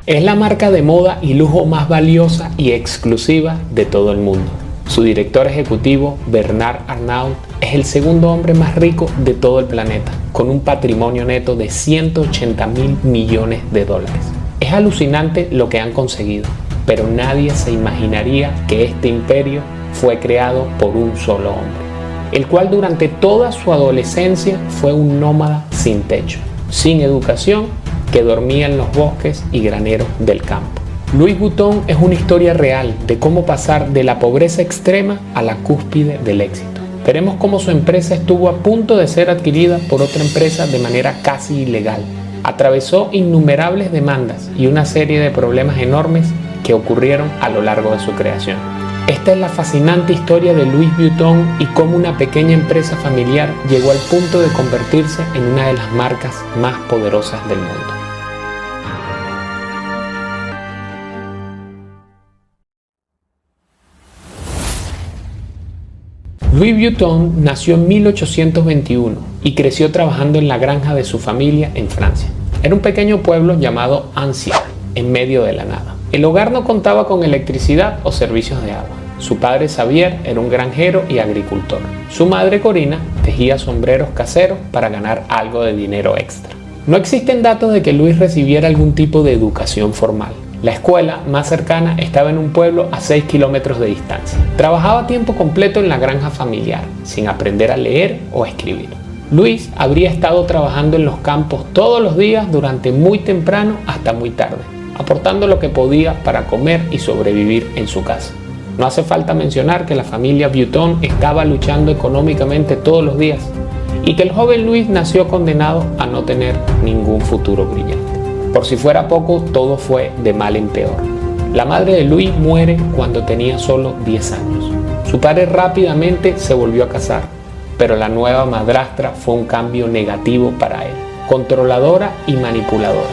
Es la marca de moda y lujo más valiosa y exclusiva de todo el mundo. Su director ejecutivo, Bernard Arnault, es el segundo hombre más rico de todo el planeta, con un patrimonio neto de 180.000 millones de dólares. Es alucinante lo que han conseguido, pero nadie se imaginaría que este imperio fue creado por un solo hombre, el cual durante toda su adolescencia fue un nómada sin techo, sin educación, que dormía en los bosques y graneros del campo. Louis Vuitton es una historia real de cómo pasar de la pobreza extrema a la cúspide del éxito. Veremos cómo su empresa estuvo a punto de ser adquirida por otra empresa de manera casi ilegal. Atravesó innumerables demandas y una serie de problemas enormes que ocurrieron a lo largo de su creación. Esta es la fascinante historia de Louis Vuitton y cómo una pequeña empresa familiar llegó al punto de convertirse en una de las marcas más poderosas del mundo. Louis Vuitton nació en 1821 y creció trabajando en la granja de su familia en Francia. Era un pequeño pueblo llamado Annecy, en medio de la nada. El hogar no contaba con electricidad o servicios de agua. Su padre Xavier era un granjero y agricultor. Su madre Corina tejía sombreros caseros para ganar algo de dinero extra. No existen datos de que Louis recibiera algún tipo de educación formal. La escuela más cercana estaba en un pueblo a 6 kilómetros de distancia. Trabajaba a tiempo completo en la granja familiar, sin aprender a leer o escribir. Louis habría estado trabajando en los campos todos los días durante muy temprano hasta muy tarde, aportando lo que podía para comer y sobrevivir en su casa. No hace falta mencionar que la familia Vuitton estaba luchando económicamente todos los días y que el joven Louis nació condenado a no tener ningún futuro brillante. Por si fuera poco, todo fue de mal en peor. La madre de Louis muere cuando tenía solo 10 años. Su padre rápidamente se volvió a casar, pero la nueva madrastra fue un cambio negativo para él, controladora y manipuladora.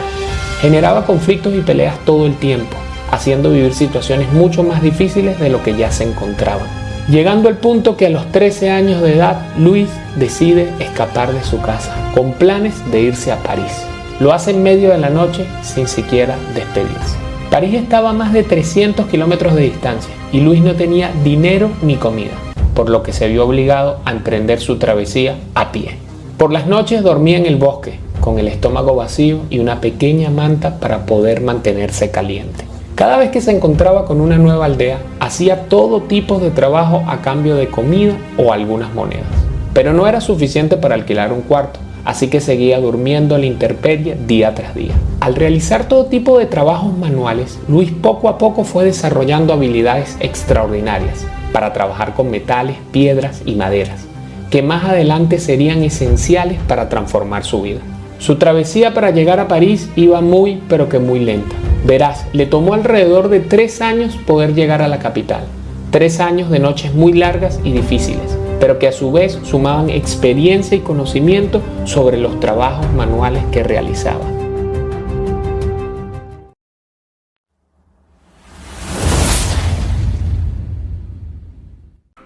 Generaba conflictos y peleas todo el tiempo, haciendo vivir situaciones mucho más difíciles de lo que ya se encontraban. Llegando al punto que a los 13 años de edad, Louis decide escapar de su casa, con planes de irse a París. Lo hace en medio de la noche sin siquiera despedirse. París estaba a más de 300 kilómetros de distancia y Louis no tenía dinero ni comida, por lo que se vio obligado a emprender su travesía a pie. Por las noches dormía en el bosque, con el estómago vacío y una pequeña manta para poder mantenerse caliente. Cada vez que se encontraba con una nueva aldea, hacía todo tipo de trabajo a cambio de comida o algunas monedas. Pero no era suficiente para alquilar un cuarto, así que seguía durmiendo a la intemperie día tras día. Al realizar todo tipo de trabajos manuales, Louis poco a poco fue desarrollando habilidades extraordinarias para trabajar con metales, piedras y maderas, que más adelante serían esenciales para transformar su vida. Su travesía para llegar a París iba muy, pero que muy lenta. Verás, le tomó alrededor de 3 años poder llegar a la capital. 3 años de noches muy largas y difíciles, pero que a su vez sumaban experiencia y conocimiento sobre los trabajos manuales que realizaba.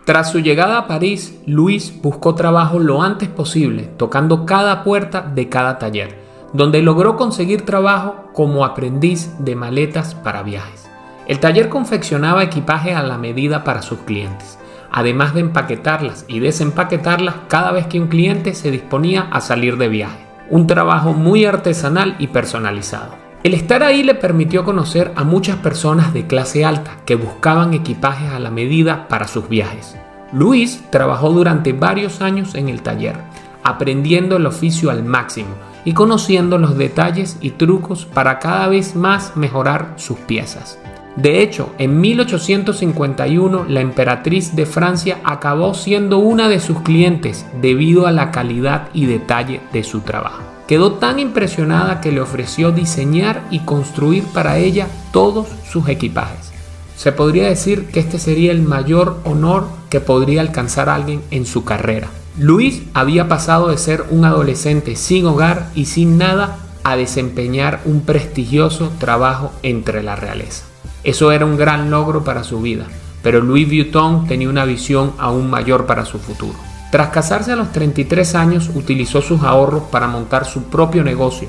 Tras su llegada a París, Louis buscó trabajo lo antes posible, tocando cada puerta de cada taller, donde logró conseguir trabajo como aprendiz de maletas para viajes. El taller confeccionaba equipaje a la medida para sus clientes, además de empaquetarlas y desempaquetarlas cada vez que un cliente se disponía a salir de viaje. Un trabajo muy artesanal y personalizado. El estar ahí le permitió conocer a muchas personas de clase alta que buscaban equipajes a la medida para sus viajes. Louis trabajó durante varios años en el taller, aprendiendo el oficio al máximo y conociendo los detalles y trucos para cada vez más mejorar sus piezas. De hecho, en 1851 la emperatriz de Francia acabó siendo una de sus clientes debido a la calidad y detalle de su trabajo. Quedó tan impresionada que le ofreció diseñar y construir para ella todos sus equipajes. Se podría decir que este sería el mayor honor que podría alcanzar alguien en su carrera. Louis había pasado de ser un adolescente sin hogar y sin nada a desempeñar un prestigioso trabajo entre la realeza. Eso era un gran logro para su vida, pero Louis Vuitton tenía una visión aún mayor para su futuro. Tras casarse a los 33 años, utilizó sus ahorros para montar su propio negocio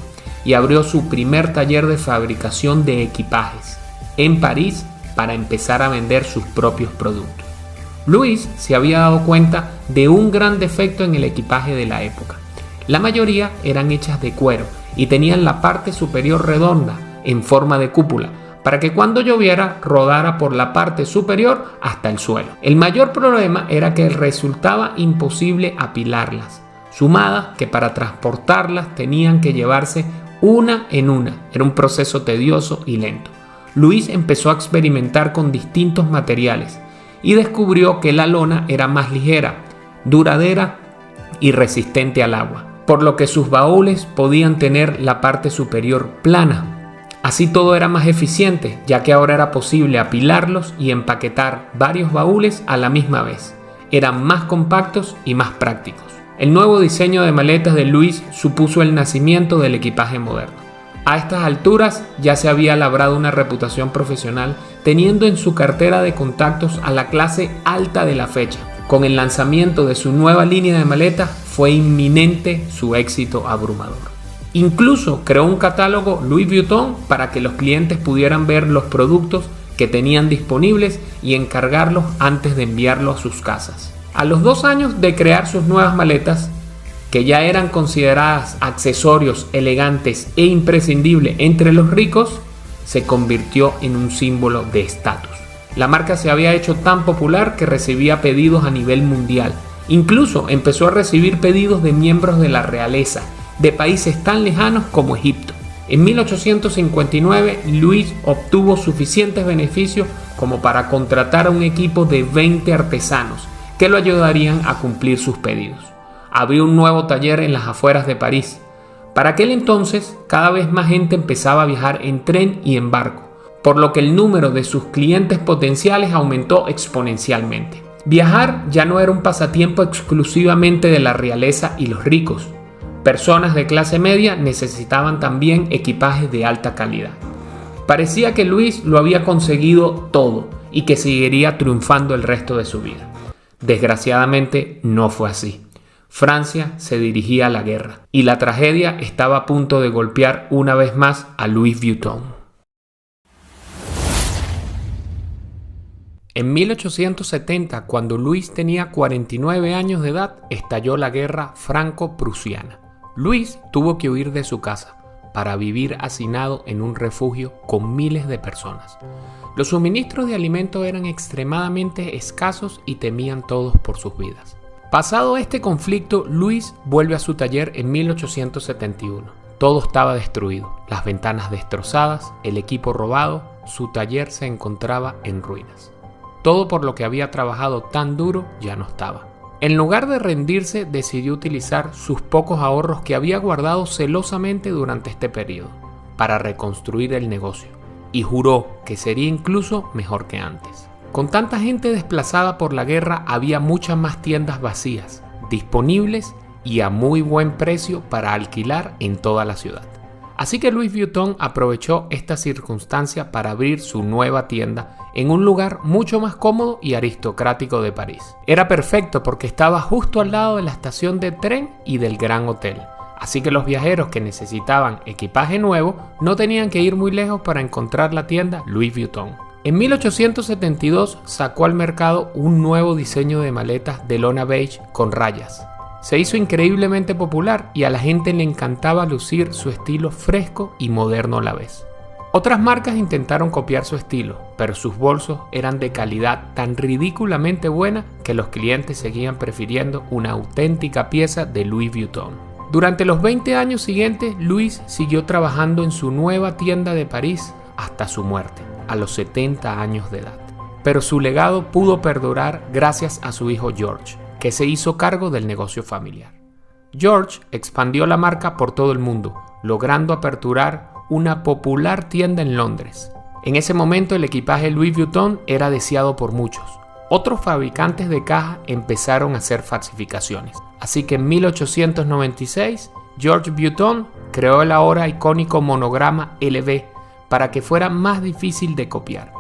y abrió su primer taller de fabricación de equipajes en París para empezar a vender sus propios productos. Louis se había dado cuenta de un gran defecto en el equipaje de la época. La mayoría eran hechas de cuero y tenían la parte superior redonda en forma de cúpula, para que cuando lloviera rodara por la parte superior hasta el suelo. El mayor problema era que resultaba imposible apilarlas, sumadas que para transportarlas tenían que llevarse una en una. Era un proceso tedioso y lento. Louis empezó a experimentar con distintos materiales y descubrió que la lona era más ligera, duradera y resistente al agua, por lo que sus baúles podían tener la parte superior plana. Así todo era más eficiente, ya que ahora era posible apilarlos y empaquetar varios baúles a la misma vez. Eran más compactos y más prácticos. El nuevo diseño de maletas de Louis supuso el nacimiento del equipaje moderno. A estas alturas ya se había labrado una reputación profesional, teniendo en su cartera de contactos a la clase alta de la fecha. Con el lanzamiento de su nueva línea de maletas fue inminente su éxito abrumador. Incluso creó un catálogo Louis Vuitton para que los clientes pudieran ver los productos que tenían disponibles y encargarlos antes de enviarlos a sus casas. A los 2 años de crear sus nuevas maletas, que ya eran consideradas accesorios elegantes e imprescindibles entre los ricos, se convirtió en un símbolo de estatus. La marca se había hecho tan popular que recibía pedidos a nivel mundial. Incluso empezó a recibir pedidos de miembros de la realeza, de países tan lejanos como Egipto. En 1859, Louis obtuvo suficientes beneficios como para contratar a un equipo de 20 artesanos que lo ayudarían a cumplir sus pedidos. Abrió un nuevo taller en las afueras de París. Para aquel entonces, cada vez más gente empezaba a viajar en tren y en barco, por lo que el número de sus clientes potenciales aumentó exponencialmente. Viajar ya no era un pasatiempo exclusivamente de la realeza y los ricos. Personas de clase media necesitaban también equipajes de alta calidad. Parecía que Louis lo había conseguido todo y que seguiría triunfando el resto de su vida. Desgraciadamente no fue así. Francia se dirigía a la guerra y la tragedia estaba a punto de golpear una vez más a Louis Vuitton. En 1870, cuando Louis tenía 49 años de edad, estalló la guerra franco-prusiana. Louis tuvo que huir de su casa para vivir hacinado en un refugio con miles de personas. Los suministros de alimentos eran extremadamente escasos y temían todos por sus vidas. Pasado este conflicto, Louis vuelve a su taller en 1871. Todo estaba destruido, las ventanas destrozadas, el equipo robado, su taller se encontraba en ruinas. Todo por lo que había trabajado tan duro ya no estaba. En lugar de rendirse, decidió utilizar sus pocos ahorros que había guardado celosamente durante este periodo para reconstruir el negocio y juró que sería incluso mejor que antes. Con tanta gente desplazada por la guerra, había muchas más tiendas vacías, disponibles y a muy buen precio para alquilar en toda la ciudad. Así que Louis Vuitton aprovechó esta circunstancia para abrir su nueva tienda en un lugar mucho más cómodo y aristocrático de París. Era perfecto porque estaba justo al lado de la estación de tren y del Gran Hotel. Así que los viajeros que necesitaban equipaje nuevo no tenían que ir muy lejos para encontrar la tienda Louis Vuitton. En 1872 sacó al mercado un nuevo diseño de maletas de lona beige con rayas. Se hizo increíblemente popular y a la gente le encantaba lucir su estilo fresco y moderno a la vez. Otras marcas intentaron copiar su estilo, pero sus bolsos eran de calidad tan ridículamente buena que los clientes seguían prefiriendo una auténtica pieza de Louis Vuitton. Durante los 20 años siguientes, Louis siguió trabajando en su nueva tienda de París hasta su muerte, a los 70 años de edad. Pero su legado pudo perdurar gracias a su hijo George, que se hizo cargo del negocio familiar. George expandió la marca por todo el mundo, logrando aperturar una popular tienda en Londres. En ese momento el equipaje Louis Vuitton era deseado por muchos. Otros fabricantes de caja empezaron a hacer falsificaciones. Así que en 1896, George Vuitton creó el ahora icónico monograma LV para que fuera más difícil de copiar.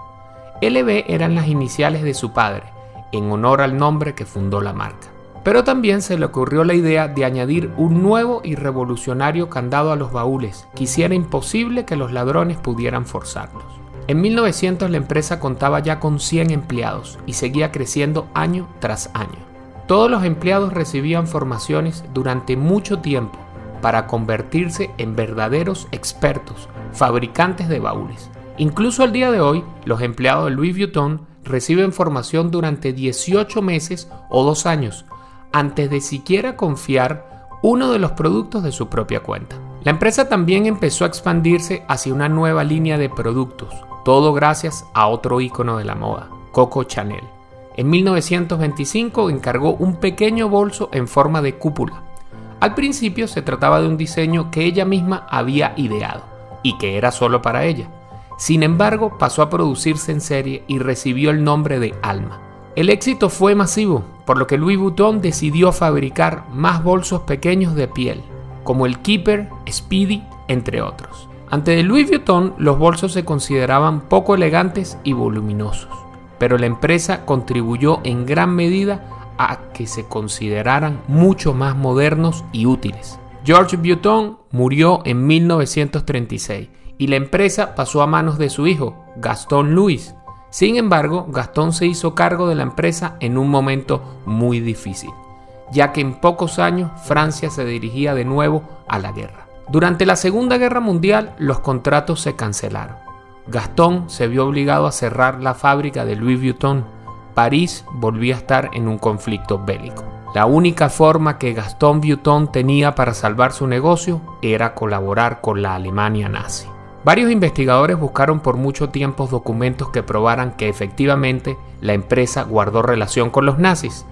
LV eran las iniciales de su padre, en honor al nombre que fundó la marca. Pero también se le ocurrió la idea de añadir un nuevo y revolucionario candado a los baúles, que hiciera imposible que los ladrones pudieran forzarlos. En 1900 la empresa contaba ya con 100 empleados y seguía creciendo año tras año. Todos los empleados recibían formaciones durante mucho tiempo para convertirse en verdaderos expertos, fabricantes de baúles. Incluso al día de hoy, los empleados de Louis Vuitton reciben formación durante 18 meses o 2 años, antes de siquiera confiar uno de los productos de su propia cuenta. La empresa también empezó a expandirse hacia una nueva línea de productos, todo gracias a otro ícono de la moda, Coco Chanel. En 1925 encargó un pequeño bolso en forma de cúpula. Al principio se trataba de un diseño que ella misma había ideado y que era solo para ella. Sin embargo, pasó a producirse en serie y recibió el nombre de Alma. El éxito fue masivo, por lo que Louis Vuitton decidió fabricar más bolsos pequeños de piel, como el Keeper, Speedy, entre otros. Ante Louis Vuitton, los bolsos se consideraban poco elegantes y voluminosos, pero la empresa contribuyó en gran medida a que se consideraran mucho más modernos y útiles. Georges Vuitton murió en 1936 y la empresa pasó a manos de su hijo, Gaston Louis. Sin embargo, Gastón se hizo cargo de la empresa en un momento muy difícil, ya que en pocos años Francia se dirigía de nuevo a la guerra. Durante la Segunda Guerra Mundial, los contratos se cancelaron. Gastón se vio obligado a cerrar la fábrica de Louis Vuitton. París volvía a estar en un conflicto bélico. La única forma que Gaston Vuitton tenía para salvar su negocio era colaborar con la Alemania nazi. Varios investigadores buscaron por mucho tiempo documentos que probaran que efectivamente la empresa guardó relación con los nazis.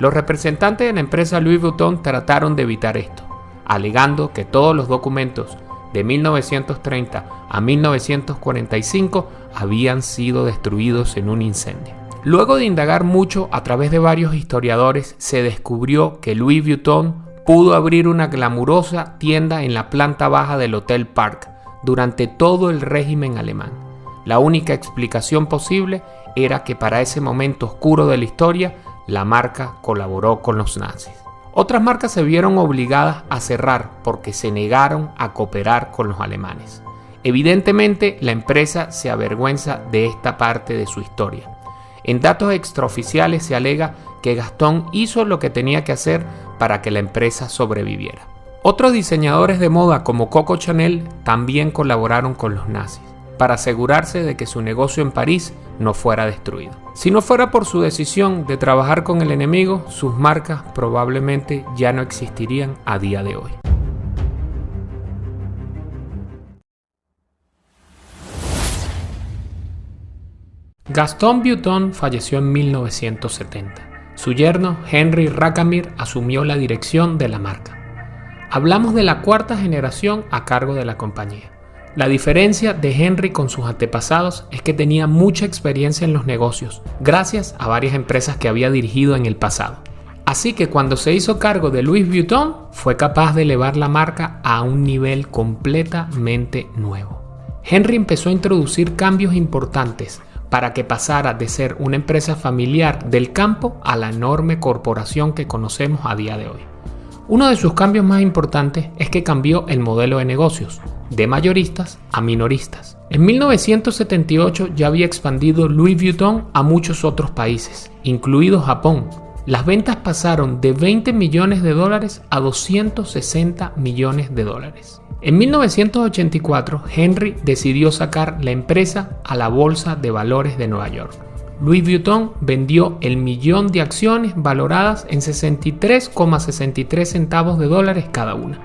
Los representantes de la empresa Louis Vuitton trataron de evitar esto, alegando que todos los documentos de 1930 a 1945 habían sido destruidos en un incendio. Luego de indagar mucho a través de varios historiadores, se descubrió que Louis Vuitton pudo abrir una glamurosa tienda en la planta baja del Hotel Park durante todo el régimen alemán. La única explicación posible era que para ese momento oscuro de la historia, la marca colaboró con los nazis. Otras marcas se vieron obligadas a cerrar porque se negaron a cooperar con los alemanes. Evidentemente, la empresa se avergüenza de esta parte de su historia. En datos extraoficiales se alega que Gastón hizo lo que tenía que hacer para que la empresa sobreviviera. Otros diseñadores de moda como Coco Chanel también colaboraron con los nazis para asegurarse de que su negocio en París no fuera destruido. Si no fuera por su decisión de trabajar con el enemigo, sus marcas probablemente ya no existirían a día de hoy. Gaston Vuitton falleció en 1970. Su yerno, Henry Racamire, asumió la dirección de la marca. Hablamos de la cuarta generación a cargo de la compañía. La diferencia de Henry con sus antepasados es que tenía mucha experiencia en los negocios, gracias a varias empresas que había dirigido en el pasado. Así que cuando se hizo cargo de Louis Vuitton, fue capaz de elevar la marca a un nivel completamente nuevo. Henry empezó a introducir cambios importantes para que pasara de ser una empresa familiar del campo a la enorme corporación que conocemos a día de hoy. Uno de sus cambios más importantes es que cambió el modelo de negocios, de mayoristas a minoristas. En 1978 ya había expandido Louis Vuitton a muchos otros países, incluido Japón. Las ventas pasaron de $20 millones a $260 millones. En 1984, Henry decidió sacar la empresa a la Bolsa de Valores de Nueva York. Louis Vuitton vendió el millón de acciones valoradas en 63,63 centavos de dólares cada una.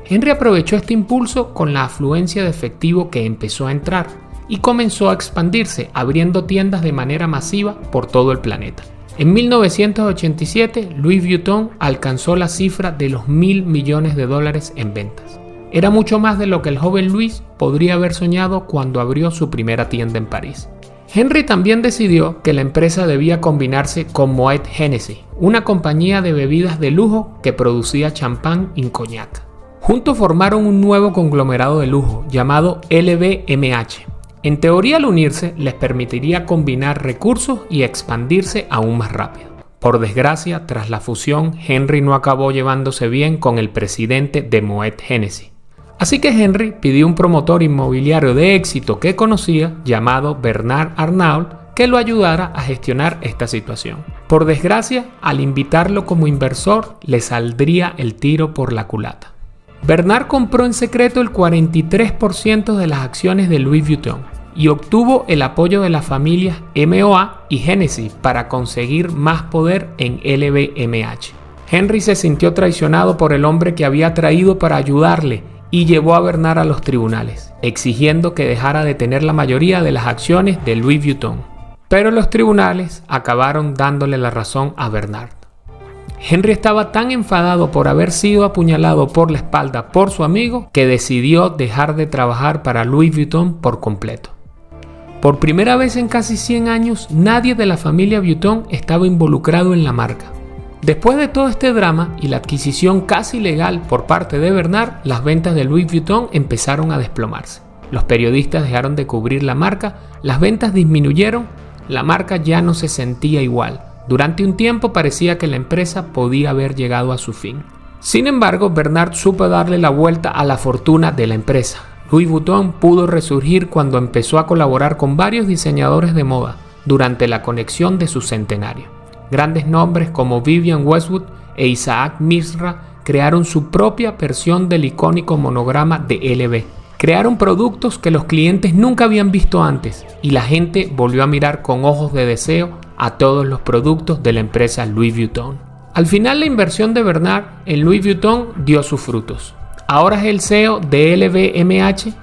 Henry aprovechó este impulso con la afluencia de efectivo que empezó a entrar y comenzó a expandirse, abriendo tiendas de manera masiva por todo el planeta. En 1987, Louis Vuitton alcanzó la cifra de los $1.000 millones en ventas. Era mucho más de lo que el joven Louis podría haber soñado cuando abrió su primera tienda en París. Henry también decidió que la empresa debía combinarse con Moet Hennessy, una compañía de bebidas de lujo que producía champán y coñac. Juntos formaron un nuevo conglomerado de lujo llamado LVMH. En teoría, al unirse, les permitiría combinar recursos y expandirse aún más rápido. Por desgracia, tras la fusión, Henry no acabó llevándose bien con el presidente de Moet Hennessy. Así que Henry pidió un promotor inmobiliario de éxito que conocía, llamado Bernard Arnault, que lo ayudara a gestionar esta situación. Por desgracia, al invitarlo como inversor, le saldría el tiro por la culata. Bernard compró en secreto el 43% de las acciones de Louis Vuitton y obtuvo el apoyo de las familias MOA y Hennessy para conseguir más poder en LVMH. Henry se sintió traicionado por el hombre que había traído para ayudarle y llevó a Bernard a los tribunales, exigiendo que dejara de tener la mayoría de las acciones de Louis Vuitton. Pero los tribunales acabaron dándole la razón a Bernard. Henry estaba tan enfadado por haber sido apuñalado por la espalda por su amigo que decidió dejar de trabajar para Louis Vuitton por completo. Por primera vez en casi 100 años, nadie de la familia Vuitton estaba involucrado en la marca. Después de todo este drama y la adquisición casi legal por parte de Bernard, las ventas de Louis Vuitton empezaron a desplomarse. Los periodistas dejaron de cubrir la marca, las ventas disminuyeron, la marca ya no se sentía igual. Durante un tiempo parecía que la empresa podía haber llegado a su fin. Sin embargo, Bernard supo darle la vuelta a la fortuna de la empresa. Louis Vuitton pudo resurgir cuando empezó a colaborar con varios diseñadores de moda durante la conexión de su centenario. Grandes nombres como Vivienne Westwood e Isaac Mizrahi crearon su propia versión del icónico monograma de LV. Crearon productos que los clientes nunca habían visto antes y la gente volvió a mirar con ojos de deseo a todos los productos de la empresa Louis Vuitton. Al final, la inversión de Bernard en Louis Vuitton dio sus frutos. Ahora es el CEO de LVMH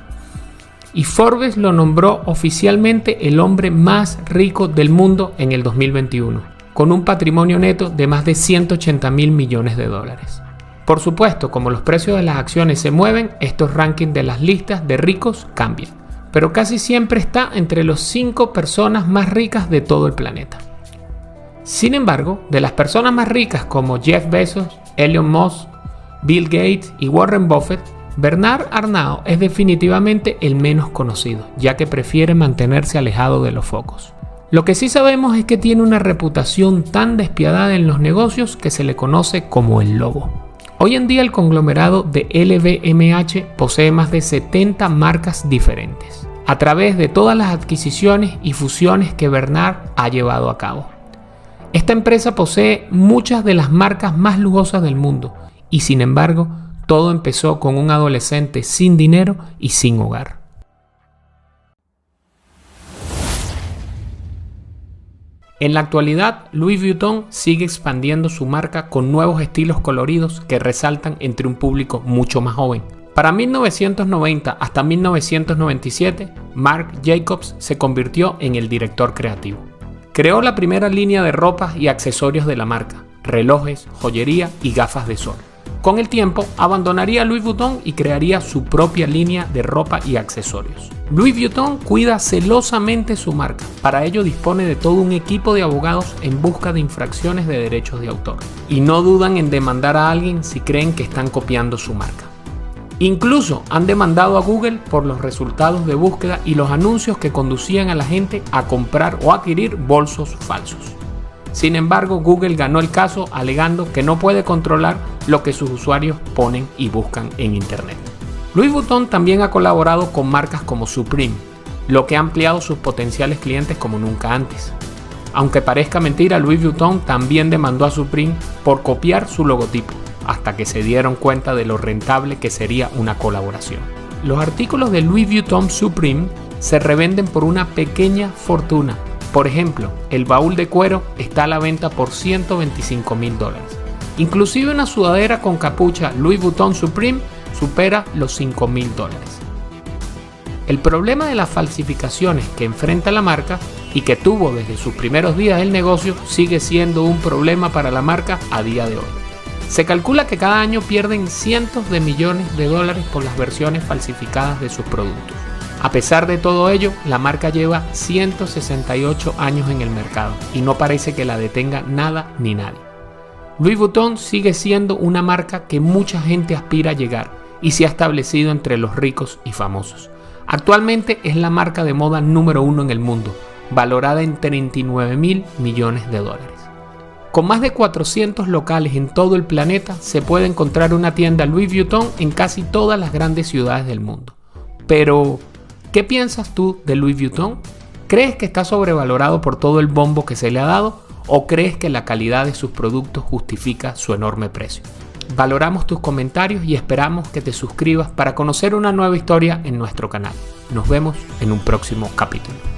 y Forbes lo nombró oficialmente el hombre más rico del mundo en el 2021, con un patrimonio neto de más de 180.000 millones de dólares. Por supuesto, como los precios de las acciones se mueven, estos rankings de las listas de ricos cambian, pero casi siempre está entre los 5 personas más ricas de todo el planeta. Sin embargo, de las personas más ricas como Jeff Bezos, Elon Musk, Bill Gates y Warren Buffett, Bernard Arnault es definitivamente el menos conocido, ya que prefiere mantenerse alejado de los focos. Lo que sí sabemos es que tiene una reputación tan despiadada en los negocios que se le conoce como el lobo. Hoy en día el conglomerado de LVMH posee más de 70 marcas diferentes, a través de todas las adquisiciones y fusiones que Bernard ha llevado a cabo. Esta empresa posee muchas de las marcas más lujosas del mundo y sin embargo todo empezó con un adolescente sin dinero y sin hogar. En la actualidad, Louis Vuitton sigue expandiendo su marca con nuevos estilos coloridos que resaltan entre un público mucho más joven. Para 1990 hasta 1997, Marc Jacobs se convirtió en el director creativo. Creó la primera línea de ropa y accesorios de la marca, relojes, joyería y gafas de sol. Con el tiempo, abandonaría Louis Vuitton y crearía su propia línea de ropa y accesorios. Louis Vuitton cuida celosamente su marca. Para ello dispone de todo un equipo de abogados en busca de infracciones de derechos de autor. Y no dudan en demandar a alguien si creen que están copiando su marca. Incluso han demandado a Google por los resultados de búsqueda y los anuncios que conducían a la gente a comprar o adquirir bolsos falsos. Sin embargo, Google ganó el caso alegando que no puede controlar lo que sus usuarios ponen y buscan en Internet. Louis Vuitton también ha colaborado con marcas como Supreme, lo que ha ampliado sus potenciales clientes como nunca antes. Aunque parezca mentira, Louis Vuitton también demandó a Supreme por copiar su logotipo, hasta que se dieron cuenta de lo rentable que sería una colaboración. Los artículos de Louis Vuitton Supreme se revenden por una pequeña fortuna. Por ejemplo, el baúl de cuero está a la venta por $125.000. Inclusive una sudadera con capucha Louis Vuitton Supreme supera los $5.000. El problema de las falsificaciones que enfrenta la marca y que tuvo desde sus primeros días del negocio sigue siendo un problema para la marca a día de hoy. Se calcula que cada año pierden cientos de millones de dólares por las versiones falsificadas de sus productos. A pesar de todo ello, la marca lleva 168 años en el mercado y no parece que la detenga nada ni nadie. Louis Vuitton sigue siendo una marca que mucha gente aspira a llegar y se ha establecido entre los ricos y famosos. Actualmente es la marca de moda número 1 en el mundo, valorada en $39.000 millones. Con más de 400 locales en todo el planeta, se puede encontrar una tienda Louis Vuitton en casi todas las grandes ciudades del mundo. Pero, ¿qué piensas tú de Louis Vuitton? ¿Crees que está sobrevalorado por todo el bombo que se le ha dado? ¿O crees que la calidad de sus productos justifica su enorme precio? Valoramos tus comentarios y esperamos que te suscribas para conocer una nueva historia en nuestro canal. Nos vemos en un próximo capítulo.